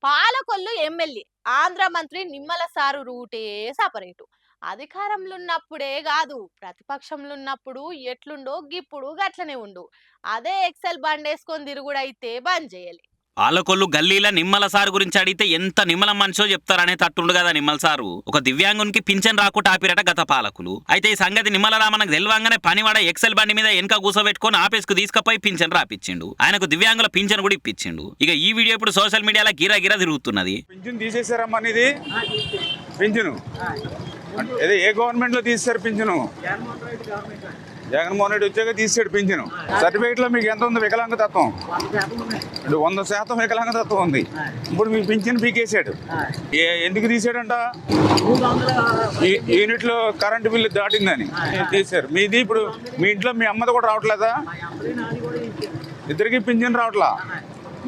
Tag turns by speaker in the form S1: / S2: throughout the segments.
S1: Palakollu MLA Andhra మంత్రి Nimmala sir రూటే separate. అధికారంలో ఉన్నప్పుడే కాదు, ప్రతిపక్షంలో ఉన్నప్పుడు ఎట్లుండో గిప్పుడు గట్లనే ఉండు. అదే ఎక్సెల్ బండేసుకొని తిరుగుడైతే బంద్ చేయాలి.
S2: పాలకొల్లు గల్లీల నిమ్మల సారు గురించి అడిగితే ఎంత నిమ్మల మనిషో చెప్తారనే తట్టుండు కదా నిమ్మల సారు. ఒక దివ్యాంగునికి పింఛన్ రాకుండా ఆపిరట గత పాలకులు. అయితే ఈ సంగతి నిమ్మల రామన్నకు తెలివంగానే పనివాడ ఎక్సెల్ బండి మీద వెనక కూసోబెట్టుకొని ఆఫీస్కు తీసుకుపోయి పింఛన్ రాపిచ్చిండు. ఆయనకు దివ్యాంగుల పింఛన్ కూడా ఇప్పించిండు. ఇక ఈ వీడియో ఇప్పుడు సోషల్ మీడియాలో గిరా గిరా తిరుగుతున్నది.
S3: పింఛన్ తీసేశారమ్మా ఇది పింఛను ఏ గవర్నమెంట్ లో తీసేశారు పింఛను? జగన్మోహన్ రెడ్డి వచ్చాక తీసాడు పింఛను. సర్టిఫికేట్ లో మీకు ఎంత ఉంది వికలాంగతత్వం? 100% వికలాంగతత్వం ఉంది. ఇప్పుడు మీకు పింఛన్ పీకేసాడు. ఎందుకు తీసాడంట? యూనిట్ లో కరెంటు బిల్లు దాటిందని తీశారు. మీది ఇప్పుడు మీ ఇంట్లో మీ అమ్మది కూడా రావట్లేదా? ఇద్దరికి పింఛన్ రావట్లా.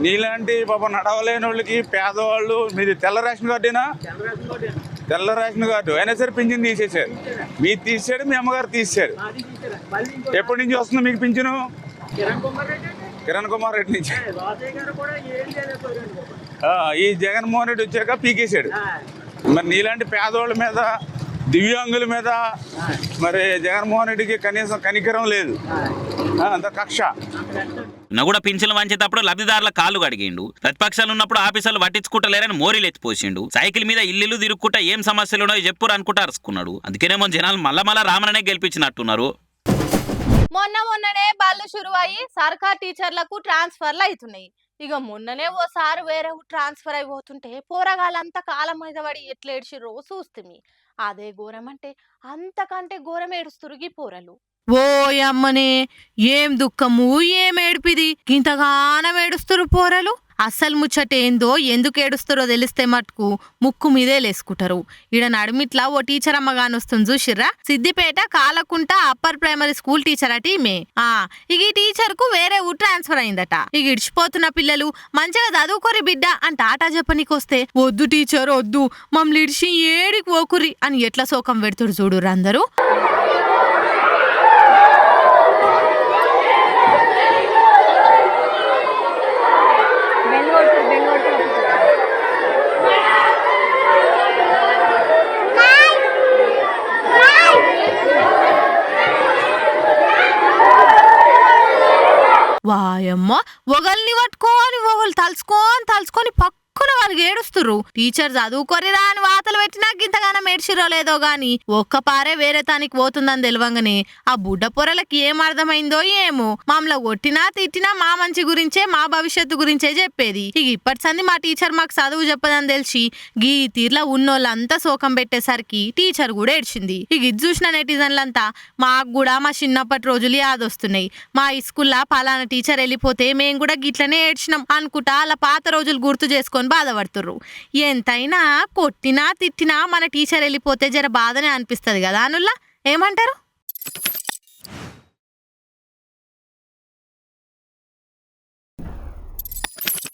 S3: నీలాంటి పాప నడవలేని వాళ్ళకి పేదవాళ్ళు మీది తెల్ల రేషన్ కార్డేనా? తెల్ల రేషన్ కార్డు అయినా సరే పింఛన్ తీసేశారు. మీరు తీసాడు, మీ అమ్మగారు తీసారు. ఎప్పటి నుంచి వస్తుంది మీకు పింఛను? కిరణ్ కుమార్ రెడ్డి నుంచి. ఈ జగన్మోహన్ రెడ్డి వచ్చాక పీకేశాడు. మరి నీలాంటి పేదవాళ్ళ మీద, దివ్యాంగుల మీద మరి జగన్మోహన్ రెడ్డికి కనీసం కనికరం లేదు. అంత కక్ష.
S2: కూడా పింఛన్లు వంచేటప్పుడు లబ్ధిదారుల కాళ్ళు కడిగిండు. ప్రతిపక్షాలు ఉన్నప్పుడు ఆఫీసర్లు పట్టించుకుంటలేరని మోరీలు ఎత్తిపోసిండు. సైకిల్ మీద ఇల్లు తిరుగుకుంటా ఏం సమస్యలు ఉన్నాయో చెప్పురు అనుకుంటా అరుచుకున్నాడు. అందుకేనేమో జనాలు మళ్ళా రామననే గెలిపించినట్టున్నారు.
S1: మొన్ననే బళ్ళు షురు అయ్యి సర్కార్ టీచర్లకు ట్రాన్స్ఫర్లు అవుతున్నాయి. ఇక మొన్ననే ఓసారి వేరే ట్రాన్స్ఫర్ అయిపోతుంటే పోరగాళ్ళంతా కాలం మీద పడి ఎట్లా ఏడ్చిర్రో చూస్తుంది. అదే ఘోరం అంటే అంతకంటే ఘోరం ఏడుస్తురు ఈ పోరలు.
S4: ఓయమ్మనే, ఏం దుఃఖము, ఏం ఏడిపిది, ఇంతగానం ఏడుస్తురు పోరలు. అస్సలు ముచ్చటేందో ఎందుకు ఏడుస్తారో తెలిస్తే మటుకు ముక్కు మీదే లేసుకుంటారు. ఈడ నడుమిట్లా ఓ టీచర్ అమ్మగాని వస్తుంది చూసిర్రా. Siddipet Kalakunta upper primary school teacher అట ఈమె. ఇక ఈ టీచర్ కు వేరే ఊరు ట్రాన్స్ఫర్ అయిందట. ఇక ఇడిచిపోతున్న పిల్లలు మంచిగా చదువుకోరి బిడ్డ అని టాటా చెప్పనీకొస్తే వద్దు టీచర్ వద్దు, మమ్మల్ని ఇడిచి ఏడికి పోకురి అని ఎట్లా శోకం పెడుతురు చూడుర్రు అందరూ. వాయమ్మ, ఒకల్ని పట్టుకొని ఒకళ్ళు తలుచుకొని పక్కన వారికి ఏడుస్తుర్రు. టీచర్ చదువుకోరిరా అని వాతలు పెట్టినా ఇంతగానం ఏడ్చిరో లేదో గాని ఒక్క పారే వేరే తానికి పోతుందని తెలివంగానే ఆ బుడ్డ పొరలకి ఏం అర్థమైందో ఏమో, మామూలు కొట్టినా తిట్టినా మా మంచి గురించే, మా భవిష్యత్తు గురించే చెప్పేది. ఇక ఇప్పటి సంది మా టీచర్ మాకు చదువు చెప్పదని తెలిసి గీ తీర్లా ఉన్నోళ్ళంతా శోకం పెట్టేసరికి టీచర్ కూడా ఏడ్చింది. ఇక ఇది చూసిన నెటిజన్లంతా మాకు కూడా మా చిన్నప్పటి రోజులు యాదొస్తున్నాయి, మా స్కూల్లో పలానా టీచర్ వెళ్ళిపోతే మేము కూడా గిట్లనే ఏడ్చినాం అనుకుంటా అలా పాత రోజులు గుర్తు చేసుకొని బాధపడుతుర్రు. ఎంతైనా కొట్టినా తిట్టినా మన టీచర్ వెళ్ళిపోతే జర బాధనే అనిపిస్తుంది కదా అనుల్లా, ఏమంటారు?